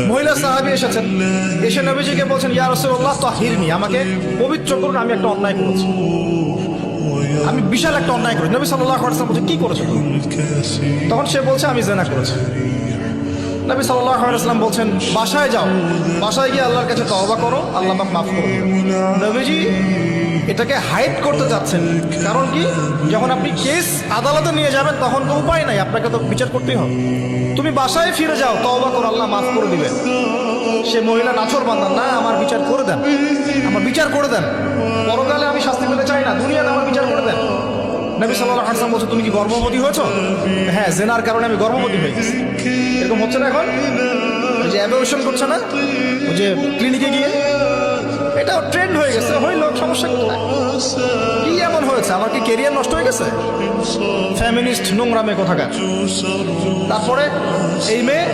মহিলা সাহাবী এসেছেন, এসে নবীজিকে বলছেন, ইয়া রাসূলুল্লাহ তাহিরনি, আমাকে পবিত্র করুন, আমি একটা অন্যায় করেছি, আমি বিশাল একটা অন্যায় করেছি। নবী সাল্লাল্লাহু আলাইহি ওয়াসাল্লাম বলছেন, কি করেছো তুমি? তখন সে বলছে, আমি জিনা করেছি। নবী সাল্লাল্লাহু আলাইহি ওয়াসাল্লাম বলছেন, বাসায় যাও, বাসায় গিয়ে আল্লাহর কাছে তওবা করো, আল্লাহ পাক মাফ করবে। নবীজি এটাকে হাইড করতে যাচ্ছেন, কারণ কি, যখন আপনি কেস আদালতে নিয়ে যাবেন তখন তো উপায় নাই, আপনাকে তো বিচার করতেই হবে। তুমি বাসায় ফিরে যাও, তওবা করো, আল্লাহ মাফ করে দিবেন। সে মহিলা নাছরবান্দা, না আমার বিচার করে দেন, আমার বিচার করে দেন, পরকালে আমি শাস্তি পেতে চাই না, দুনিয়াতে আমার বিচার করে দেন। নবী সাল্লাল্লাহু আলাইহি ওয়াসাল্লাম বলছে, তুমি কি গর্ভবতী হয়েছো? হ্যাঁ, জেনার কারণে আমি গর্ভবতী হয়ে গেছি। এরকম হচ্ছে না এখন, ওই যে অ্যাবর্শন করছে না, ওই যে ক্লিনিকে গিয়ে, এটাও ট্রেন্ড হয়ে গেছে, হইল, সমস্যা কোথায়? কি এমন হয়েছে? আমার কি কেরিয়ার নষ্ট হয়ে গেছে? ফ্যামিনিস্ট নোংরা মেয়ে কোথাকার। তারপরে এই মেয়ে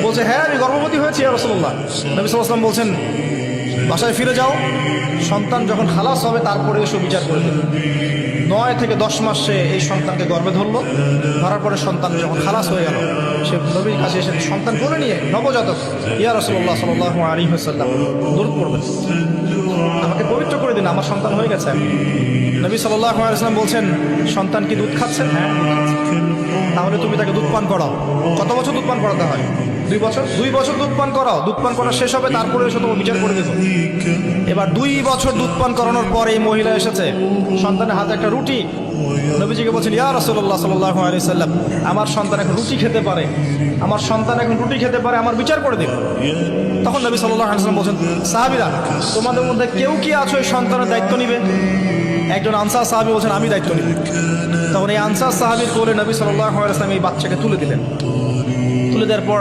বলছে, হ্যাঁ আমি গর্ভবতী হয়েছি ইয়া রাসূলুল্লাহ। নবী সাল্লাল্লাহু আলাইহি ওয়াসাল্লাম বলছেন, বাসায় ফিরে যাও, সন্তান যখন খালাস হবে তারপরে এসে বিচার করে দেবে। 9 থেকে 10 মাস সে এই সন্তানকে গর্ভে ধরলো, ধরার পরে সন্তান যখন খালাস হয়ে গেল, সে নবীর কাছে এসে সন্তান কোলে নিয়ে নবজাতক, ইয়া রাসূলুল্লাহ সাল্লাল্লাহু আলাইহি ওয়াসাল্লাম দরুদ পড়বেন, আমাকে পবিত্র করে দিন, আমার সন্তান হয়ে গেছে। নবী সাল্লাল্লাহু আলাইহি ওয়াসাল্লাম বলছেন, সন্তান কি দুধ খাচ্ছে? হ্যাঁ, দুধ খাচ্ছে। তাহলে তুমি তাকে দুধ পান করাও। কত বছর দুধ পান করাতে হয়? 2 বছর। 2 বছর দুধ পান করাও, দুধ পান করা শেষ হবে, তারপরে এসে তোমার বিচার করে দেবো। এবার 2 বছর দুধ পান করানোর পরে এই মহিলা এসেছে, সন্তানের হাতে একটা রুটি, নবীজিকে বলছেন, ইয়া রাসূলুল্লাহ সাল্লাল্লাহু আলাইহি ওয়াসাল্লাম, আমার সন্তান এখন রুটি খেতে পারে, আমার সন্তান এখন রুটি খেতে পারে, আমার বিচার করে দিন। তখন নবী সাল্লাল্লাহু আলাইহি ওয়াসাল্লাম বলছেন, সাহাবীরা, তোমাদের মধ্যে কেউ কি আছো এই সন্তানের দায়িত্ব নিবে? একজন আনসার সাহাবী বলছেন, আমি দায়িত্ব নিব। তখন এই আনসার সাহাবীর কোলে নবী সাল্লাল্লাহু আলাইহি ওয়াসাল্লাম এই বাচ্চাকে তুলে দিলেন। তুলে দেওয়ার পর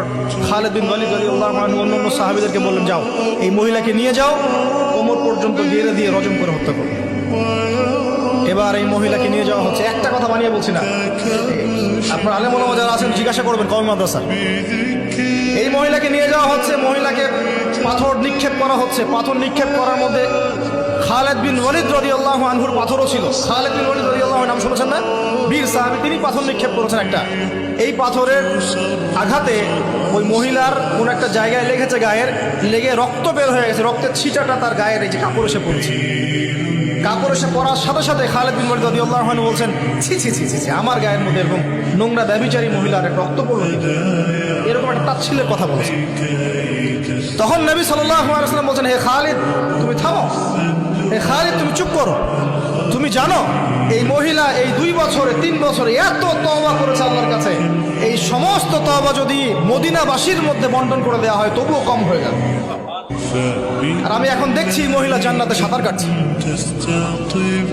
খালিদ বিন ওয়ালিদ রাদিয়াল্লাহু আনহু অন্যান্য সাহাবীদেরকে বললেন, যাও এই মহিলাকে নিয়ে যাও, কোমর পর্যন্ত গেড়ে দিয়ে রজম করে হত্যা করো। এবার এই মহিলাকে নিয়ে যাওয়া হচ্ছে, একটা কথা বানিয়ে বলছি না, আপনার আলেম ওলামা যারা আছেন জিজ্ঞাসা করবেন কওমি মাদ্রাসা। এই মহিলাকে নিয়ে যাওয়া হচ্ছে, মহিলাকে পাথর নিক্ষেপ করা হচ্ছে। পাথর নিক্ষেপ করার মধ্যে খালিদ বিন ওয়ালিদ রাদিয়াল্লাহু আনহুর পাথরও ছিল। খালিদ বিন ওয়ালিদ রাদিয়াল্লাহু আনহু নাম শুনেছেন না? বীর সাহাবী, তিনি পাথর নিক্ষেপ করেছেন একটা। এই পাথরের আঘাতে ওই মহিলার কোন একটা জায়গায় লেগেছে, গায়ের লেগে রক্ত বের হয়ে গেছে, রক্তের ছিটাটা তার গায়ের এই যে কাপড় এসে পড়েছে। কাপড় এসে পড়ার সাথে সাথে খালিদ বিন ওয়ালিদ রাদিয়াল্লাহু আনহু বলছেন, ছি ছি ছি ছি, আমার গায়ের মধ্যে এরকম নোংরা ব্যভিচারী মহিলার রক্ত পড়লো, এরকম একটা তাচ্ছিল্যের কথা বলছে। তখন নবী সাল্লাল্লাহু আলাইহি ওয়াসাল্লাম বলছেন, হে খালিদ তুমি থামো, হে খালিদ তুমি চুপ করো, তুমি জানো এই মহিলা এই 2 বছরে 3 বছরে এত তওবা করেছে আল্লাহর কাছে, এই সমস্ত তওবা যদি মদিনাবাসীর মধ্যে বন্টন করে দেওয়া হয় তবুও কম হয়ে যাবে। আর আমি এখন দেখছি মহিলা জান্নাতে সাঁতার কাটছে।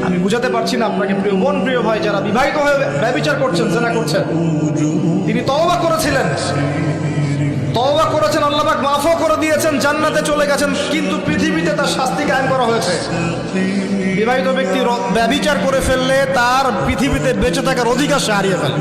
আমি বুঝাতে পারছি না আপনাকে প্রিয় বোন, প্রিয় ভাই, যারা বিবাহিত হয়ে ব্যভিচার করছেন, জিনা করছেন, তিনি তওবা করেছিলেন, তওবা করেছেন, আল্লাহ পাক মাফও করে দিয়েছেন, জান্নাতে চলে গেছেন, কিন্তু পৃথিবীতে তার শাস্তি কায়েম করা হয়েছে। বিবাহিত ব্যক্তি ব্যভিচার করে ফেললে তার পৃথিবীতে বেঁচে থাকার অধিকার সে হারিয়ে ফেলে।